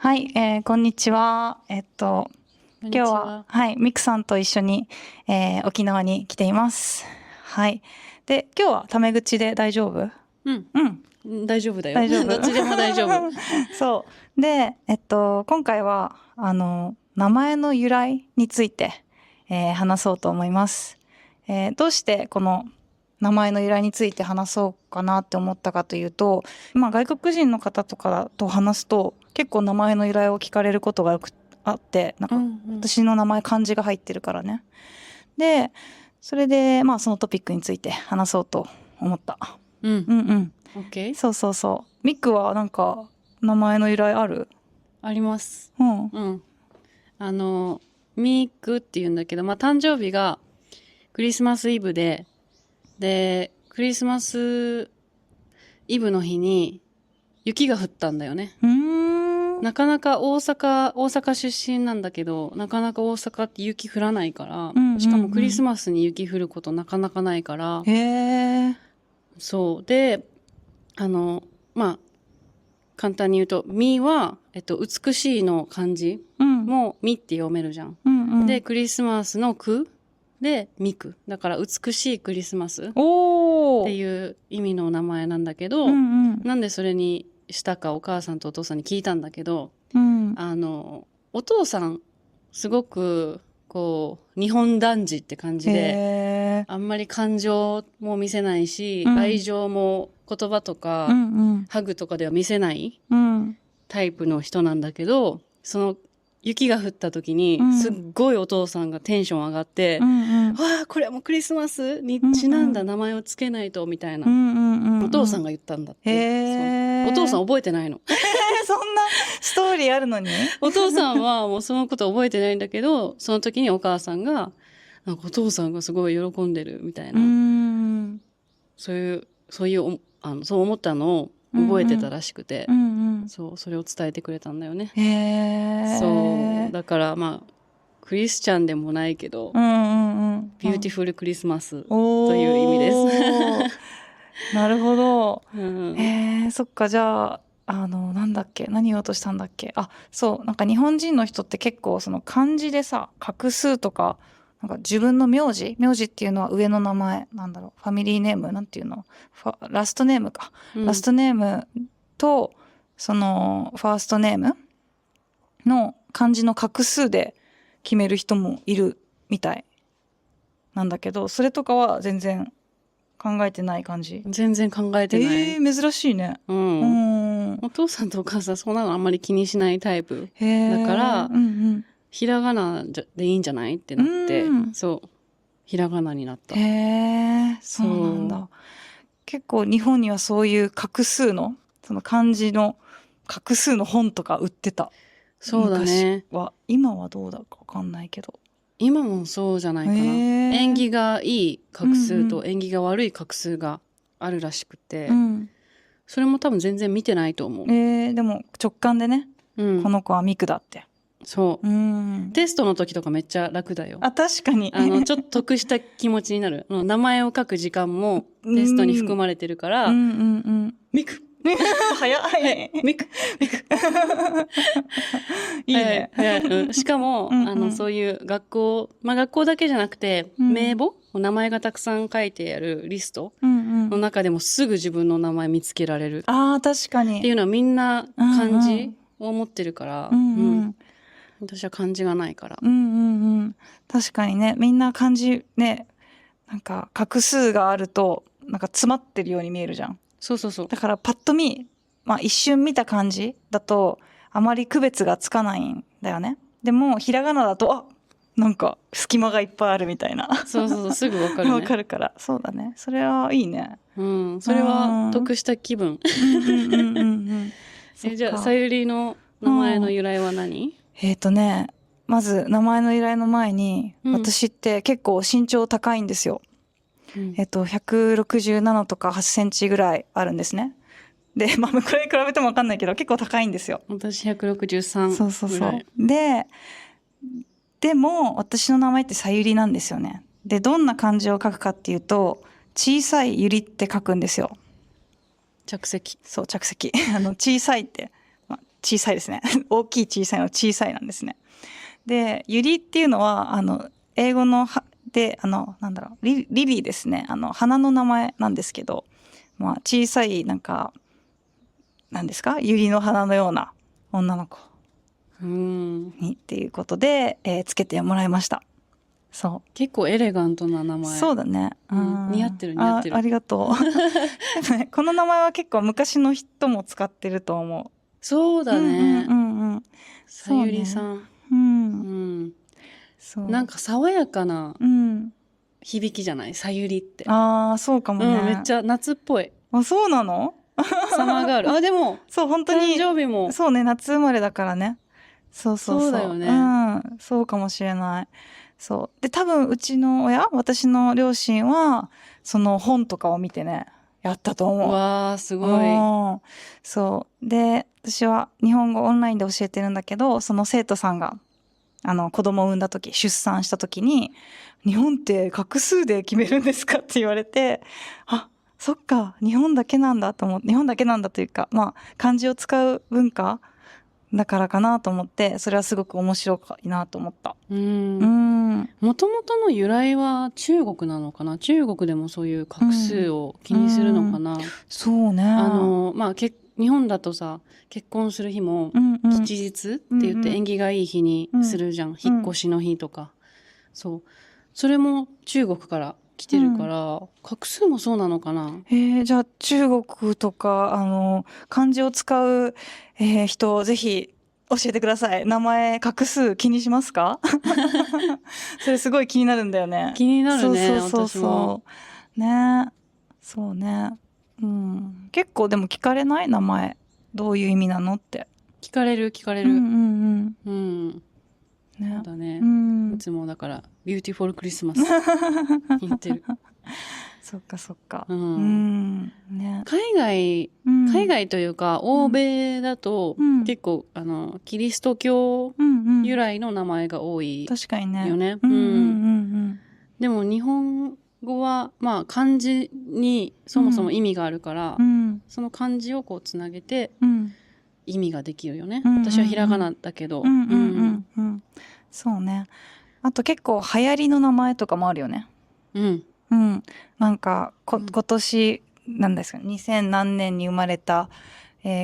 はい、こんにちは。今日こんにちは、は。はい、ミクさんと一緒に、沖縄に来ています。はい。で、今日はタメ口で大丈夫？うん。うん、大丈夫だよ。大丈夫。どっちでも大丈夫。そう。で、今回は、名前の由来について、話そうと思います。どうしてこの名前の由来について話そうかなって思ったかというと、まあ、外国人の方とかと話すと結構名前の由来を聞かれることがよくあって、なんか私の名前漢字が入ってるからね。で、それでまあそのトピックについて話そうと思った。うん。うんうん。OK? そうそうそう。ミックはなんか名前の由来ある？あります。うん。うん。ミークって言うんだけど、まあ、誕生日がクリスマスイブで、クリスマスイブの日に雪が降ったんだよね。なかなか大阪出身なんだけど、なかなか大阪って雪降らないから、しかもクリスマスに雪降ることなかなかないから、へえ。そう。で、まあ、簡単に言うと、みは、美しいの漢字うんもみって読めるじゃん。うんうん。で、クリスマスのくでみく。だから、美しいクリスマスっおー。ていう意味の名前なんだけど、うんうん。なんでそれにしたかお母さんとお父さんに聞いたんだけど、うんお父さん、すごく、こう、日本男児って感じへで、え。あんまり感情も見せないし、うん愛情も言葉とうか、んうんハグとかでは見せないうんタイプの人なんだけど、その雪が降った時に、すっごいお父さんがテンション上がって、うんわあ、これはもうクリスマスにちなんだ名前をつけないと、みたいな、お父さんが言ったんだって。へそうお父さん覚えてないの。そんなストーリーあるのに？お父さんはもうそのこと覚えてないんだけど、その時にお母さんが、なんかお父さんがすごい喜んでるみたいな、そう思ったのを覚えてたらしくて、そう、それを伝えてくれたんだよね。へえ。そう、だからまあ、クリスチャンでもないけど、ビューティフルクリスマスという意味です。なるほど。うんへえ、そっか、じゃあ、なんだっけ、何言おうとしたんだっけ。あ、そう、なんか日本人の人って結構その漢字でさ、画数とか、なんか自分の名字っていうのは上の名前、なんだろう、ファミリーネーム、なんていうの、ラストネームか。ラストネームと、その、ファーストネームの漢字の画数で決める人もいるみたいなんだけど、それとかは全然考えてない感じ？全然考えてない。珍しいね。お父さんとお母さんそんなのあんまり気にしないタイプ。だから、ひらがなでいいんじゃないってなって、そう、ひらがなになった。へえ、そうなんだ。結構日本にはそういう画数の、その漢字の画数の本とか売ってた。そうだね。昔は。今はどうだかわかんないけど。今もそうじゃないかな。縁起がいい画数と縁起が悪い画数があるらしくて、それも多分全然見てないと思う。でも直感でね、この子はミクだって。そう。テストの時とかめっちゃ楽だよ。あ、確かに。ちょっと得した気持ちになる。名前を書く時間もテストに含まれてるから、ミク早い。ミクいいね。しかも、そういう学校だけじゃなくて、名簿名前がたくさん書いてあるリストの中でもすぐ自分の名前見つけられる。ああ、確かに。っていうのはみんな漢字を持ってるから、私は漢字がないから。確かにね、みんな漢字ね、なんか画数があると、なんか詰まってるように見えるじゃん。そうそうそう。だからパッと見、まあ一瞬見た漢字だと、あまり区別がつかないんだよね。でも、ひらがなだと、あ、なんか隙間がいっぱいあるみたいな。そうそうそう、すぐわかるね。わかるから。そうだね。それはいいね。それは得した気分。じゃあ、さゆりの名前の由来は何？まず名前の由来の前に、私って結構身長高いんですよ。167とか8センチぐらいあるんですね。で、まあ、これ比べてもわかんないけど、結構高いんですよ。私163。そうそうそう。でも、私の名前ってさゆりなんですよね。で、どんな漢字を書くかっていうと、小さいゆりって書くんですよ。着席。そう、着席。小さいって。まあ、小さいですね。大きい小さいの小さいなんですね。で、ユリっていうのは、英語ので、なんだろう、リリーですね。花の名前なんですけど、まあ、小さい、なんか、なんですか、ユリの花のような女の子にっていうことで、つけてもらいました。そう。結構エレガントな名前。そうだね。似合ってる似合ってる。ありがとう。でもね、この名前は結構昔の人も使ってると思う。そうだね。さゆりさん。そう。なんか爽やかな響きじゃない？さゆりって。ああ、そうかもね。めっちゃ夏っぽい。あ、そうなの？サマーガール。あ、でも、そう、本当に。誕生日も。そうね、夏生まれだからね。そう。そうだよね。そうかもしれない。そう。で、多分、うちの私の両親は、その本とかを見てね、やったと思う。わー、すごい。そう。で、私は日本語オンラインで教えてるんだけど、その生徒さんが、子供を産んだ時、出産した時に、日本って画数で決めるんですかって言われて、あ、そっか、日本だけなんだと思って、日本だけなんだというか、まあ、漢字を使う文化だからかなと思って、それはすごく面白いなと思った。もともとの由来は中国なのかな？中国でもそういう画数を気にするのかな？そうね。まあ、日本だとさ、結婚する日も吉日って言って縁起がいい日にするじゃん。引っ越しの日とか。そう。それも中国から来てるから、画数もそうなのかな？じゃあ中国とか、漢字を使う、人、ぜひ教えてください。名前、画数気にしますか？それすごい気になるんだよね。気になるね、私も。ね。そうね。結構でも聞かれない？名前。どういう意味なのって。聞かれる。ね、そうだね。いつもだから、ビューティフォルクリスマス言ってる。そっか。ね、海外というか、欧米だと、結構、キリスト教由来の名前が多いよね。確かにね。でも日本語は、まあ、漢字にそもそも意味があるから、その漢字をこうつなげて、意味ができるよね。私はひらがなだけど。そうね。あと結構流行りの名前とかもあるよね。なんか今年なんですか、2000何年に生まれた、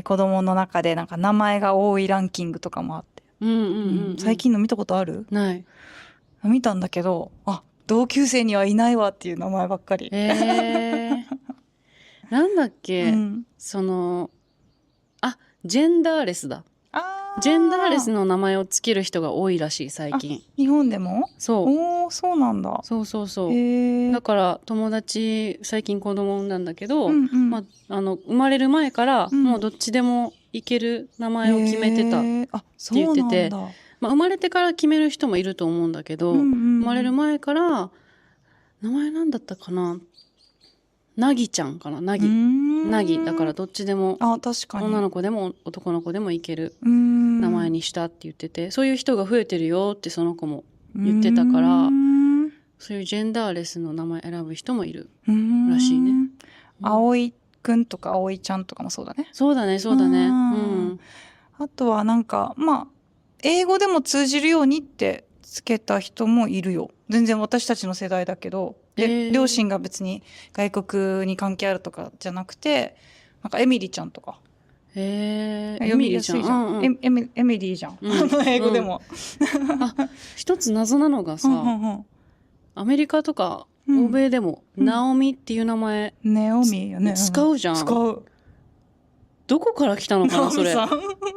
子供の中でなんか名前が多いランキングとかもあって。最近の見たことある？ない。見たんだけど、同級生にはいないわっていう名前ばっかり。なんだっけ、ジェンダーレスだ。ジェンダーレスの名前をつける人が多いらしい、最近。日本でも？そう。そうなんだ。そう。だから友達、最近子供産んだんだけど、まあ、生まれる前から、もうどっちでもいける名前を決めてたって言ってて、まあ、生まれてから決める人もいると思うんだけど、生まれる前から、名前なんだったかな？なぎちゃんかな？なぎ。だからどっちでも、確かに女の子でも男の子でもいける名前にしたって言ってて、そういう人が増えてるよってその子も言ってたから、そういうジェンダーレスの名前選ぶ人もいるらしいね。葵くんとか葵ちゃんとかもそうだね。そうだね。あとはなんか、まあ、英語でも通じるようにってつけた人もいるよ。全然私たちの世代だけど、両親が別に外国に関係あるとかじゃなくて、なんかエミリちゃんとか。読みやすいじゃん。エミリーじゃん。英語でも。一つ謎なのがさ、アメリカとか欧米でも、ナオミっていう名前、使うじゃん。使う。どこから来たのかな、それ。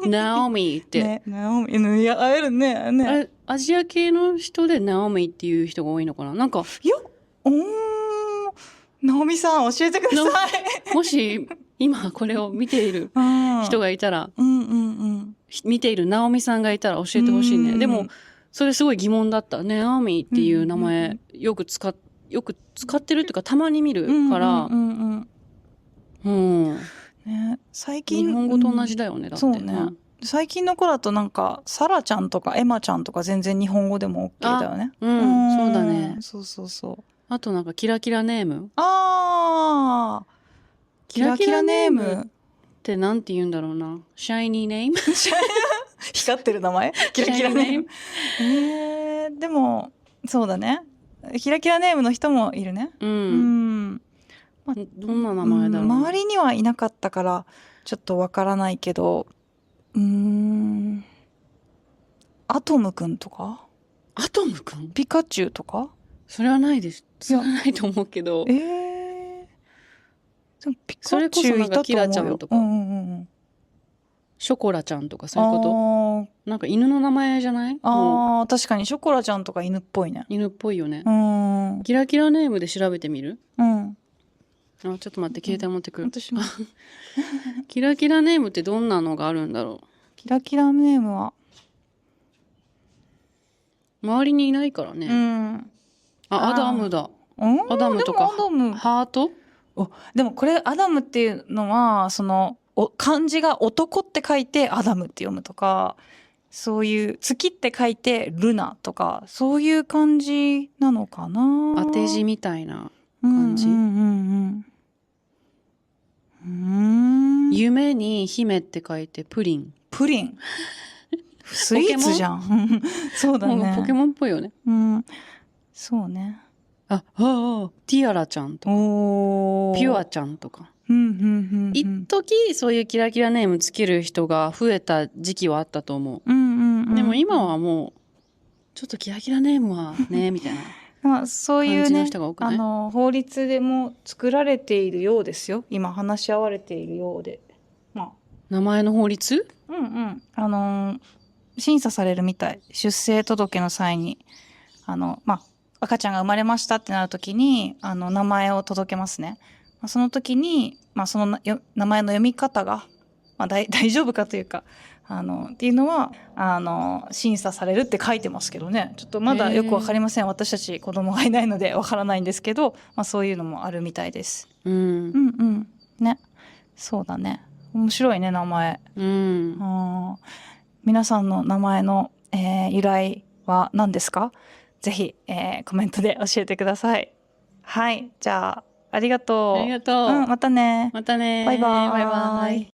ナオミって。ナオミ、いや、会えるね。あれ、アジア系の人でナオミっていう人が多いのかな？なんか。ナオミさん、教えてください。もし、今これを見ている人がいたら、見ているナオミさんがいたら教えてほしいね。でも、それすごい疑問だった。ナオミっていう名前、よく使ってるっていうか、たまに見るから、最近日本語と同じだよね、だって。そうね。最近の子だとなんか、サラちゃんとかエマちゃんとか全然日本語でも OK だよね。そうだね。そう。あとなんかキラキラネーム。キラキラネームっってなんて言うんだろうな。シャイニーネーム光ってる名前キラキラネーム。でもそうだね、キラキラネームの人もいるね。う。うんん、どんな名前だろうな。周りにはいなかったからちょっとわからないけど、アトムくんとかアトムくん？ピカチュウとか。それはないです。それはないと思うけど。でもピそれカチュウこそなんかいたと思うよ。キラちゃんとかうんうんうんショコラちゃんとかそういうこと？なんか犬の名前じゃない？もう確かにショコラちゃんとか犬っぽいね。犬っぽいよね。うんキラキラネームで調べてみる？うんちょっと待って、携帯持ってくる。私もキラキラネームってどんなのがあるんだろキラキラネームはう。周りにいないからね。アダムだ。アダムとかでもアダムハート？でもこれアダムっていうのはその漢字が男って書いてアダムって読むとか、そういう月って書いてルナとかそういう感じなのかな。当て字みたいな感じ。夢に姫って書いてプリン。プリンスイーツじゃんそうだね。もうポケモンっぽいよね。そうね。ティアラちゃんとかピュアちゃんとか。一時そういうキラキラネームつける人が増えた時期はあったと思う。でも今はもうちょっとキラキラネームはねみたいなそういう感じのね人が多くない？法律でも作られているようですよ。今話し合われているようで、名前の法律？審査されるみたい。出生届の際に赤ちゃんが生まれましたってなるときに名前を届けますね。その時に、その名前の読み方が、大丈夫かというかっていうのは審査されるって書いてますけどね。ちょっとまだよくわかりません。私たち子供がいないのでわからないんですけど、そういうのもあるみたいです。ね、そうだね。面白いね名前。皆さんの名前の、由来は何ですか？ぜひ、コメントで教えてください。はい、じゃあありがとう。ありがとう。またね。またね。バイバイ。バイバイ。